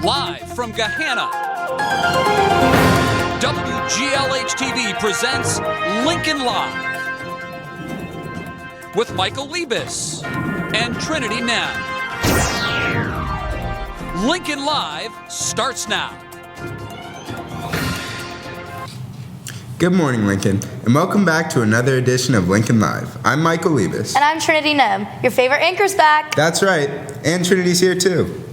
Live from Gahanna, WGLH-TV presents Lincoln Live with Michael Liebus and Trinity Nem. Lincoln Live starts now. Good morning, Lincoln, and welcome back to another edition of Lincoln Live. I'm Michael Liebus. And I'm Trinity Nem. Your favorite anchor's back. That's right, and Trinity's here too.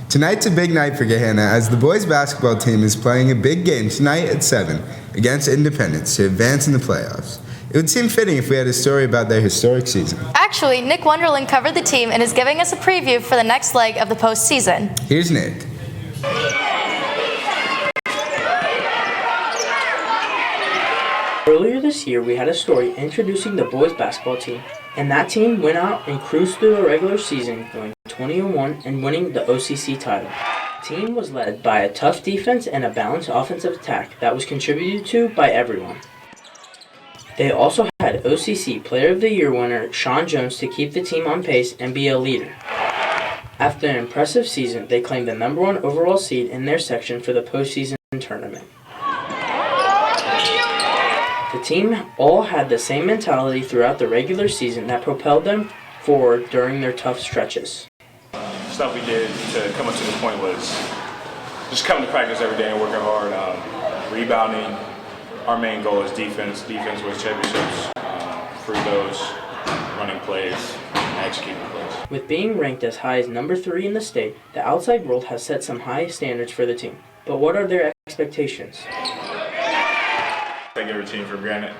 Tonight's a big night for Gahanna as the boys basketball team is playing a big game tonight at 7 against Independence to advance in the playoffs. It would seem fitting if we had a story about their historic season. Actually, Nick Wonderland covered the team and is giving us a preview for the next leg of the postseason. Here's Nick. Earlier this year, we had a story introducing the boys basketball team, and that team went out and cruised through the regular season, going 20-1 and winning the OCC title. The team was led by a tough defense and a balanced offensive attack that was contributed to by everyone. They also had OCC Player of the Year winner Sean Jones to keep the team on pace and be a leader. After an impressive season, they claimed the #1 overall seed in their section for the postseason tournament. The team all had the same mentality throughout the regular season that propelled them forward during their tough stretches. Stuff we did to come up to the point was just coming to practice every day and working hard, rebounding. Our main goal is defense. Defense wins championships, free throws, running plays, and executing plays. With being ranked as high as number 3 in the state, the outside world has set some high standards for the team. But what are their expectations? Take every team for granted.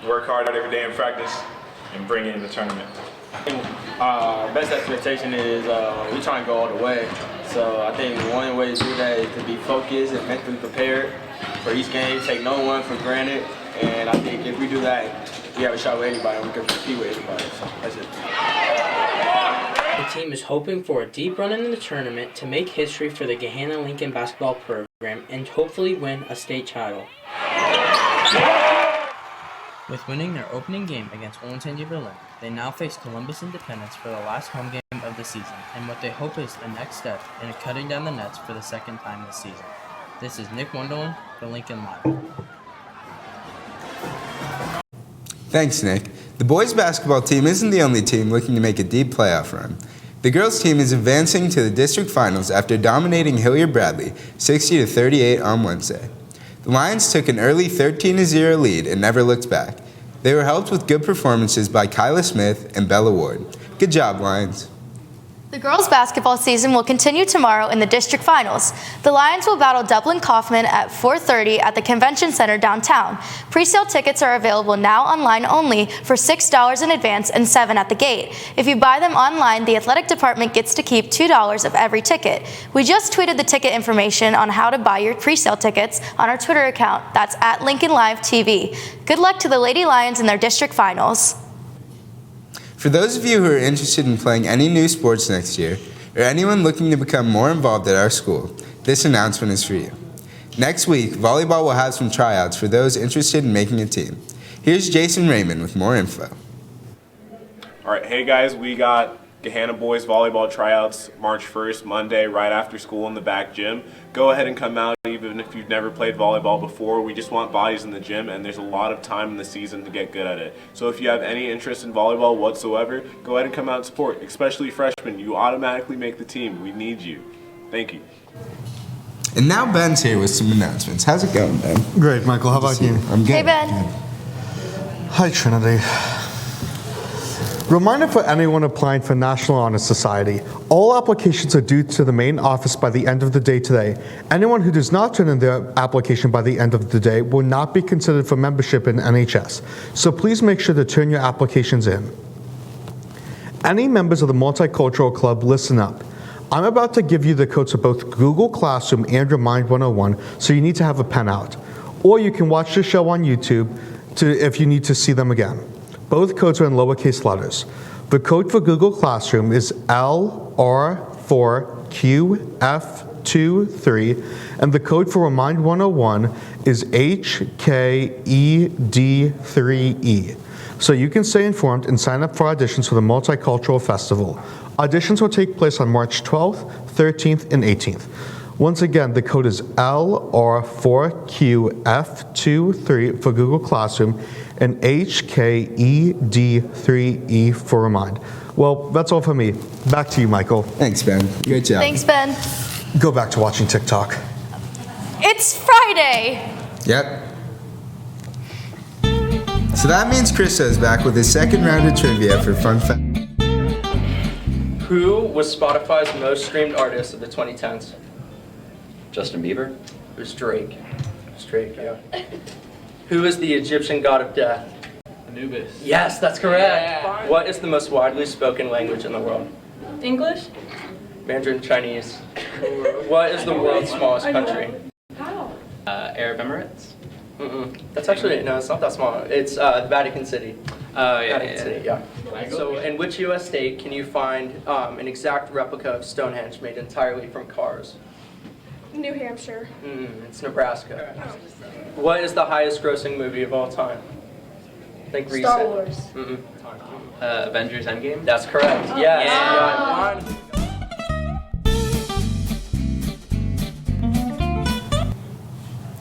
Work hard every day in practice and bring it in the tournament. Our best expectation is we try and go all the way. So I think one way to do that is to be focused and mentally prepared for each game, take no one for granted. And I think if we do that, we have a shot with anybody and we can compete with anybody. So that's it. The team is hoping for a deep run in the tournament to make history for the Gahanna Lincoln basketball program and hopefully win a state title. With winning their opening game against Olentangy Berlin, they now face Columbus Independence for the last home game of the season and what they hope is the next step in cutting down the nets for the second time this season. This is Nick Wonderland for Lincoln Live. Thanks, Nick. The boys basketball team isn't the only team looking to make a deep playoff run. The girls team is advancing to the district finals after dominating Hilliard-Bradley 60-38 on Wednesday. The Lions took an early 13-0 lead and never looked back. They were helped with good performances by Kyla Smith and Bella Ward. Good job, Lions. The girls' basketball season will continue tomorrow in the district finals. The Lions will battle Dublin Kaufman at 4:30 at the Convention Center downtown. Pre-sale tickets are available now online only for $6 in advance and $7 at the gate. If you buy them online, the athletic department gets to keep $2 of every ticket. We just tweeted the ticket information on how to buy your pre-sale tickets on our Twitter account. That's at Lincoln Live TV. Good luck to the Lady Lions in their district finals. For those of you who are interested in playing any new sports next year, or anyone looking to become more involved at our school, this announcement is for you. Next week, volleyball will have some tryouts for those interested in making a team. Here's Jason Raymond with more info. All right, hey guys, we got Gahanna boys volleyball tryouts March 1st, Monday, right after school in the back gym. Go ahead and come out even if you've never played volleyball before. We just want bodies in the gym, and there's a lot of time in the season to get good at it. So if you have any interest in volleyball whatsoever, go ahead and come out and support, especially freshmen. You automatically make the team. We need you. Thank you. And now Ben's here with some announcements. How's it going, Ben? Great, Michael. How about you? I'm good. Hey, Ben. Hi, Trinity. Reminder for anyone applying for National Honor Society, all applications are due to the main office by the end of the day today. Anyone who does not turn in their application by the end of the day will not be considered for membership in NHS, so please make sure to turn your applications in. Any members of the Multicultural Club, listen up. I'm about to give you the codes for both Google Classroom and Remind 101, so you need to have a pen out. Or you can watch the show on YouTube if you need to see them again. Both codes are in lowercase letters. The code for Google Classroom is LR4QF23, and the code for Remind 101 is HKED3E. So you can stay informed and sign up for auditions for the Multicultural Festival. Auditions will take place on March 12th, 13th, and 18th. Once again, the code is LR4QF23 for Google Classroom and HKED3E for Remind. Well, that's all for me. Back to you, Michael. Thanks, Ben. Good job. Thanks, Ben. Go back to watching TikTok. It's Friday. Yep. So that means Krista is back with his second round of trivia for Fun Fact. Who was Spotify's most streamed artist of the 2010s? Justin Bieber? It was Drake. It's Drake, yeah. Who is the Egyptian god of death? Anubis. Yes, that's correct. Yeah. What is the most widely spoken language in the world? English? Mandarin Chinese. What is the world's smallest country? Arab Emirates? That's actually, no, it's not that small. It's the Vatican City. Oh, yeah. Vatican City, yeah. So in which U.S. state can you find an exact replica of Stonehenge made entirely from cars? New Hampshire. It's Nebraska. What is the highest grossing movie of all time? Think recent. Star Wars. Avengers Endgame? That's correct. Yes. Yeah.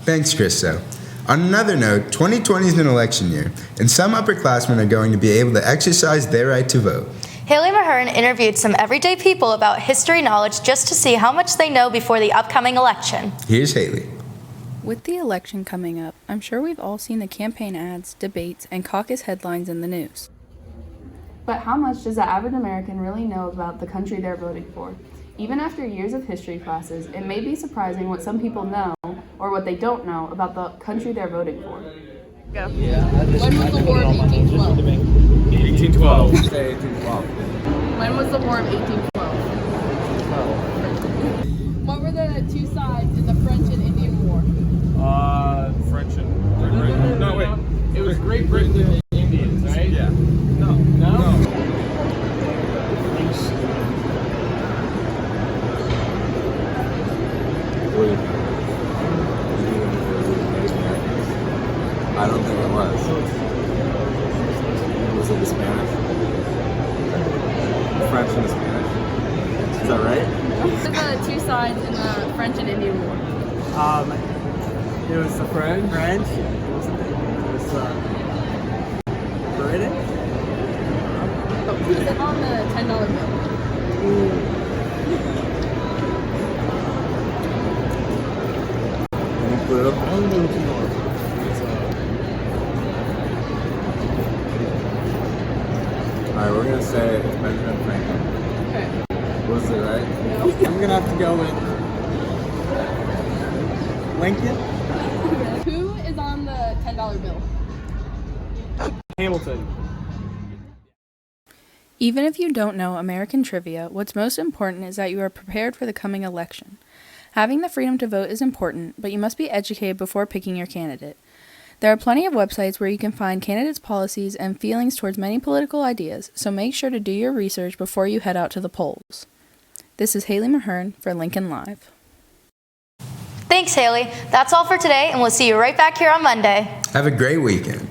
Thanks, Krista. On another note, 2020 is an election year, and some upperclassmen are going to be able to exercise their right to vote. Haley Mahern interviewed some everyday people about history knowledge just to see how much they know before the upcoming election. Here's Haley. With the election coming up, I'm sure we've all seen the campaign ads, debates, and caucus headlines in the news. But how much does the average American really know about the country they're voting for? Even after years of history classes, it may be surprising what some people know, or what they don't know, about the country they're voting for. When was the War of 1812? 1812. Say 1812. When was the War of 1812? What were the two sides in the French and Indian War? French and... No, wait. It was Great Britain and the Indians, right? Yeah. No. I don't think it was. Was it the Spanish? The French and the Spanish? Is that right? What were the two sides in the French and Indian War? It was the French. It was British. Who was it on the $10 bill? Any clue? Alright, we're gonna say it's Benjamin Franklin. Okay. Was it right? No. I'm gonna have to go with Lincoln. Who is on the $10 bill? Hamilton. Even if you don't know American trivia, what's most important is that you are prepared for the coming election. Having the freedom to vote is important, but you must be educated before picking your candidate. There are plenty of websites where you can find candidates' policies and feelings towards many political ideas, so make sure to do your research before you head out to the polls. This is Haley Mahern for Lincoln Live. Thanks, Haley. That's all for today, and we'll see you right back here on Monday. Have a great weekend.